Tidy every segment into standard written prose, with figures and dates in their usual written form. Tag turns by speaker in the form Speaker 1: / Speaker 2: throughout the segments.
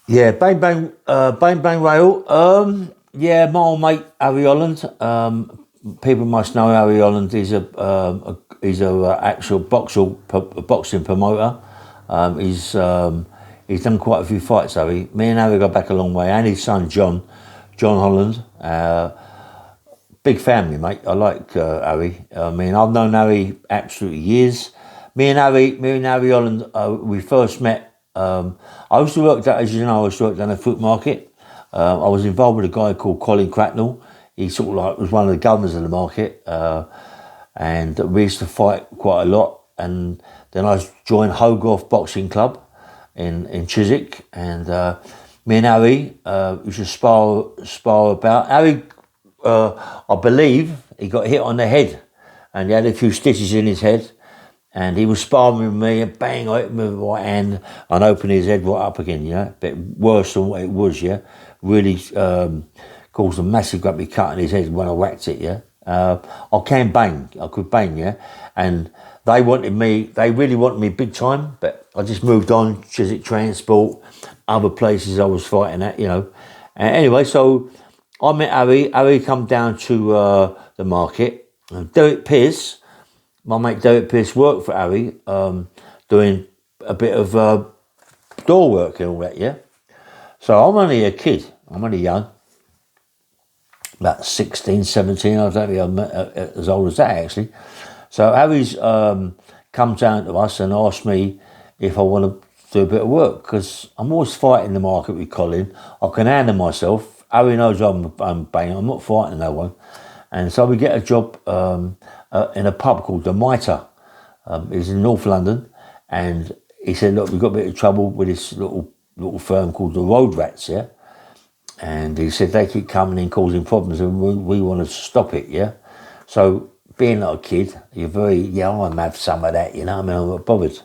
Speaker 1: Yeah, bang bang rail. Yeah, my old mate Harry Holland. People must know Harry Holland. He's a actual boxing promoter. He's done quite a few fights. Harry, me and Harry go back a long way, and his son John Holland. Big family, mate. I like Harry. I mean, I've known Harry absolutely years. Me and Harry Holland, we first met. I used to work that, as you know, I used to work down a fruit market. I was involved with a guy called Colin Cracknell. He sort of like was one of the governors of the market, and we used to fight quite a lot. And then I joined Hogarth Boxing Club in Chiswick, and me and Harry used to spar about. Harry, I believe, he got hit on the head, and he had a few stitches in his head. And he was sparring with me, and bang, I hit him with my right hand and opened his head right up again, a bit worse than what it was, really caused a massive great big cut in his head when I whacked it, I could bang, and they really wanted me big time, but I just moved on, Chiswick Transport, other places I was fighting at. And anyway, so I met Harry come down to the market, and Derek Pearce, my mate Derek Pearce, worked for Harry, doing a bit of door work and all that, So I'm only a kid, I'm only young, about 16, 17, I don't think I'm as old as that actually. So Harry's come down to us and asked me if I want to do a bit of work, because I'm always fighting the market with Colin. I can handle myself. Harry knows I'm banging, I'm not fighting no one. And so we get a job in a pub called the Mitre. It's in North London, and he said, "Look, we've got a bit of trouble with this little firm called the Road Rats, And he said they keep coming in causing problems, and we want to stop it, So being like a kid, you're very, I'm have some of that, I mean, I'm not bothered,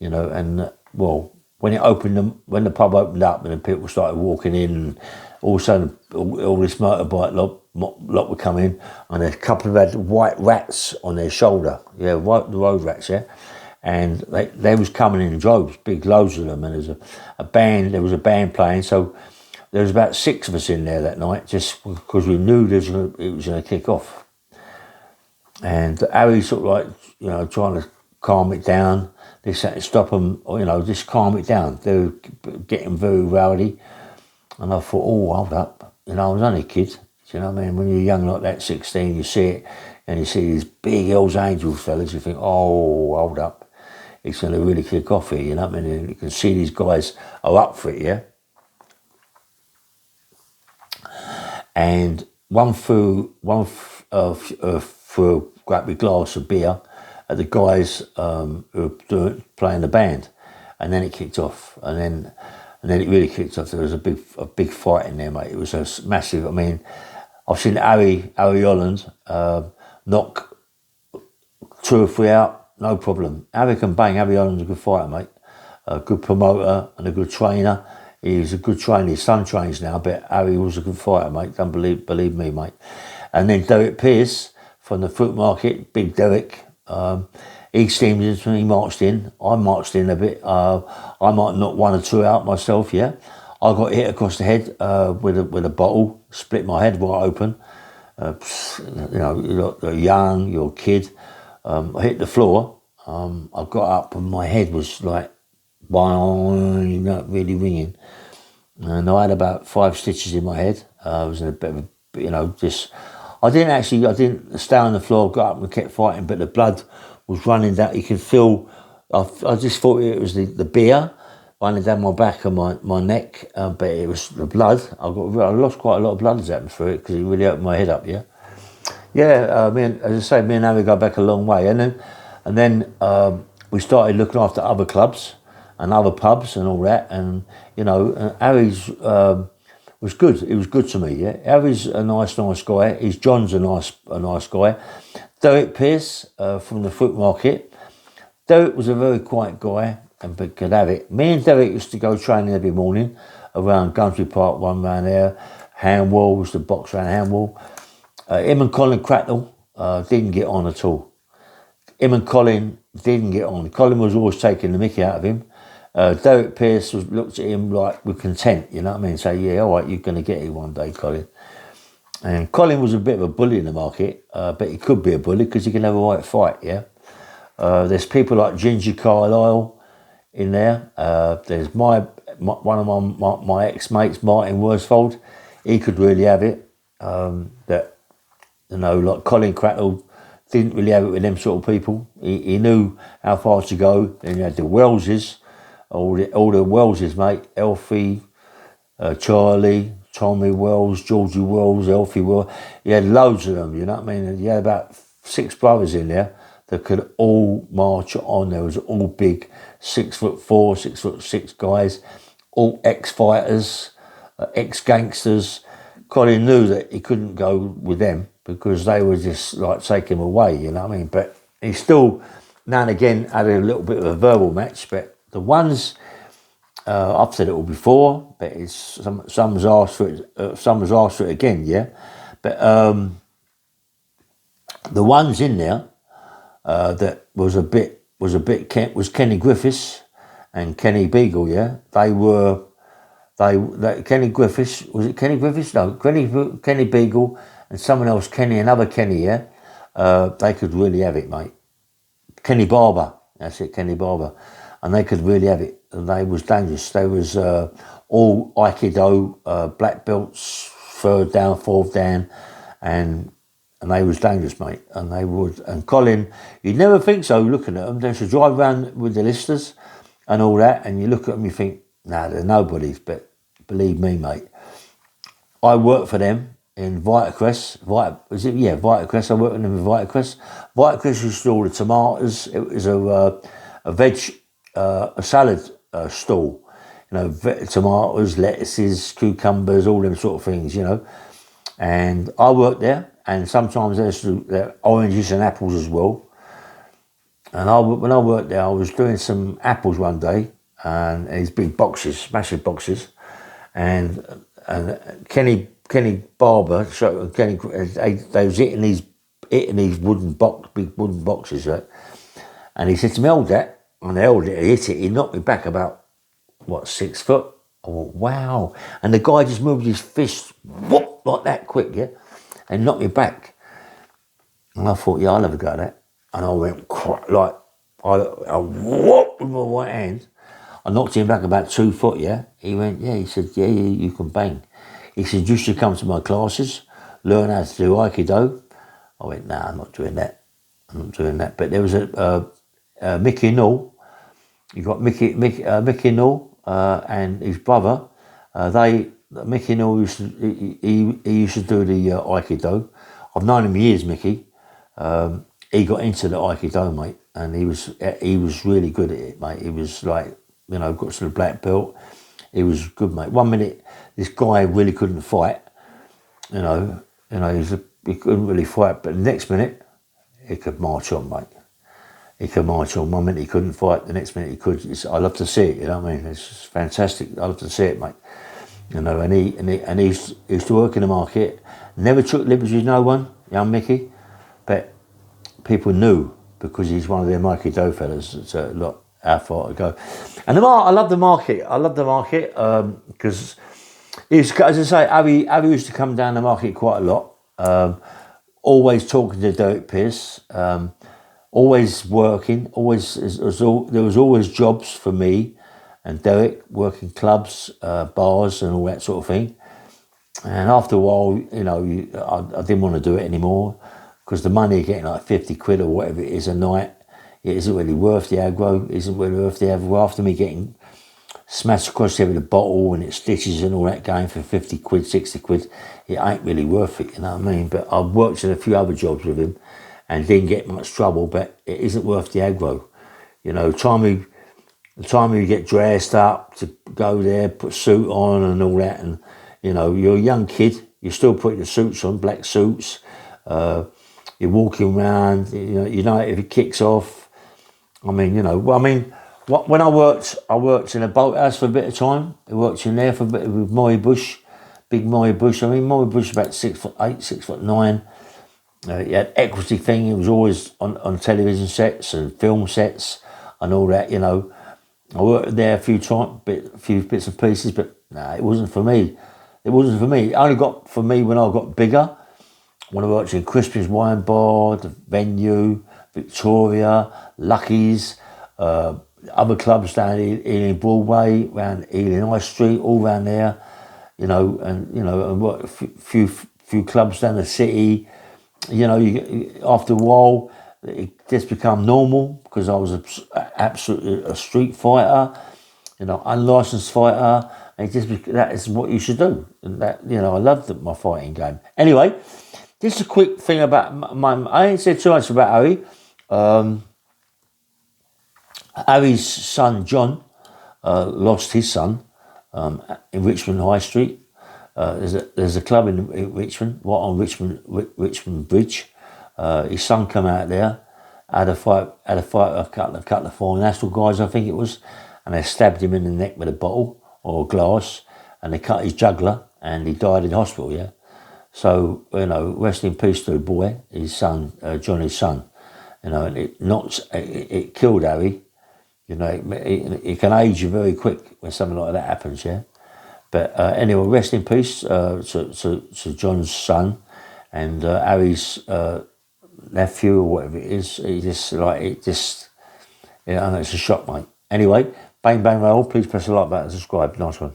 Speaker 1: And well, when the pub opened up, and then people started walking in, and all of a sudden all this motorbike lot would come in, and a couple of had white rats on their shoulder, the road rats, and they was coming in droves, big loads of them, and there was a band playing, so there was about 6 of us in there that night, just because we knew it was going to kick off. And Harry sort of like, trying to calm it down, this had to stop them, just calm it down. They were getting very rowdy, and I thought, oh, hold up, I was only a kid. Do you know what I mean? When you're young like that, 16, you see it, and you see these big Hells Angels fellas, you think, oh, hold up, it's going to really kick off here, you know what I mean? And you can see these guys are up for it, And one threw a great big glass of beer at the guys who were playing the band, and then it kicked off, and then it really kicked off. There was a big fight in there, mate. It was a massive. I mean, I've seen Harry Holland knock 2 or 3 out, no problem. Harry can bang. Harry Holland's a good fighter, mate. A good promoter and a good trainer. He's a good trainer. His son trains now, but Harry was a good fighter, mate. Don't believe me, mate. And then Derek Pearce from the fruit market, big Derek. He steamed into me, he marched in. I marched in a bit. I might knock 1 or 2 out myself, I got hit across the head with a bottle, split my head wide open. You're young, you're a kid. I hit the floor. I got up and my head was like, really ringing. And I had about 5 stitches in my head. I was in a bit of I didn't stay on the floor, got up and kept fighting, but the blood was running down. You could feel, I just thought it was the beer running down my back and my neck, but it was the blood. I lost quite a lot of blood as happened through it, because it really opened my head up, as I say, me and Harry go back a long way. And then we started looking after other clubs and other pubs and all that, and Harry's was good. He was good to me. Harry's a nice guy. John's a nice guy. Derek Pearce from the fruit market. Derek was a very quiet guy and could have it. Me and Derek used to go training every morning around Country Park, one round there. Handwall was the box around Handwall. Him and Colin Cracknell didn't get on at all. Him and Colin didn't get on. Colin was always taking the mickey out of him. Derek Pearce looked at him like with content, you know what I mean? Say, yeah, all right, you're going to get it one day, Colin. And Colin was a bit of a bully in the market, but he could be a bully because he can have a right fight, yeah? There's people like Ginger Carlisle in there. There's one of my ex-mates, Martin Worsfold. He could really have it. That, you know, like Colin Crattle didn't really have it with them sort of people. He knew how far to go. Then you had the Welleses, all the Welleses, mate. Elfie, Charlie, Tommy Wells, Georgie Wells, Elfie Wells. You had loads of them, you know what I mean? And you had about 6 brothers in there that could all march on. There was all big 6'4", 6'6" guys, all ex-fighters, ex-gangsters. Colin knew that he couldn't go with them because they were just like take him away, you know what I mean? But he still, now and again, had a little bit of a verbal match. But the ones, I've said it all before, but it's someone's asked for it. Someone's asked for it again, yeah. But the ones in there that was Kenny Griffiths and Kenny Beagle, yeah. Kenny Griffiths, was it Kenny Griffiths? No, Kenny Beagle and someone else, another Kenny, yeah. They could really have it, mate. Kenny Barber, that's it, Kenny Barber. And they could really have it. And they was dangerous. They was all Aikido, black belts, 3rd dan, 4th dan, and they was dangerous, mate. And they would, and Colin, you'd never think so looking at them. They should drive around with the listers and all that, and you look at them, you think, nah, they're nobodies, but believe me, mate, I worked for them in Vitacrest. Vitacrest. I worked with them in Vitacrest. Vitacrest used to do all the tomatoes. It was a salad stall. You know, tomatoes, lettuces, cucumbers, all them sort of things, you know. And I worked there, and sometimes there's oranges and apples as well. And when I worked there, I was doing some apples one day, and these big boxes, massive boxes, and Kenny Barber, they was hitting these big wooden boxes, right? And he said to me, hold that, and I held it, he hit it, he knocked me back about 6 foot. I went, wow. And the guy just moved his fist, whoop, like that quick, yeah, and knocked me back. And I thought, yeah, I'll have a go at that. And I went, like, I whoop with my right hand. I knocked him back about 2 foot, yeah. He went, yeah, he said, yeah, you can bang. He said, you should come to my classes, learn how to do Aikido. I went, nah, I'm not doing that. But there was a Mickey Null. You got Mickey Null and his brother. Mickey Null used to do the Aikido. I've known him years, Mickey. He got into the Aikido, mate, and he was really good at it, mate. He was like, you know, got to the black belt. He was good, mate. 1 minute, this guy really couldn't fight. You know, he couldn't really fight. But the next minute, he could march on, mate. He could march on. 1 minute he couldn't fight. The next minute he could. I love to see it. You know what I mean? It's fantastic. I love to see it, mate. You know, and he used to work in the market. Never took liberties with no one, young Mickey. But people knew because he's one of their Aikido fellas. So look how far to go. And I love the market. Because as I say, Harry used to come down the market quite a lot. Always talking to Derek Pearce. Always working. There was always jobs for me and Derek, working clubs, bars, and all that sort of thing. And after a while, you know, I didn't want to do it anymore because the money you're getting, like 50 quid or whatever it is a night, it isn't really worth the aggro. After me getting smashed across the head with a bottle and it stitches and all that going for 50 quid, 60 quid, it ain't really worth it, you know what I mean? But I've worked in a few other jobs with him and didn't get much trouble, but it isn't worth the aggro. You know, the time you get dressed up to go there, put a suit on and all that, and, you know, you're a young kid, you're still putting the suits on, black suits, you're walking around, you know if it kicks off. I mean, you know, when I worked in a boathouse for a bit of time. I worked in there for a bit with Moy Bush, big Moy Bush. I mean, Moy Bush about 6'8", 6'9". He had equity thing. He was always on television sets and film sets and all that, you know. I worked there a few times, a few bits and pieces, but no, it wasn't for me. It wasn't for me. It only got for me when I got bigger. When I worked in Crispin's Wine Bar, the Venue, Victoria, Lucky's, other clubs down in Broadway, around Ealing High Street, all around there, and what, a few clubs down the city. After a while, it just become normal because I was absolutely a street fighter, unlicensed fighter. And that is what you should do. And that, I loved my fighting game. Anyway, just a quick thing about I ain't said too much about Harry. Harry's son John lost his son in Richmond High Street. There's a club in Richmond, right on Richmond Bridge. His son come out there, had a fight, a couple of foreign national guys, I think it was, and they stabbed him in the neck with a bottle or a glass, and they cut his jugular, and he died in hospital. Yeah, so rest in peace to the boy, his son, Johnny's son. And it killed Harry. It can age you very quick when something like that happens. Yeah. But anyway, rest in peace to John's son and Harry's nephew or whatever it is. It's a shock, mate. Anyway, bang bang roll. Please press the like button, subscribe. Nice one.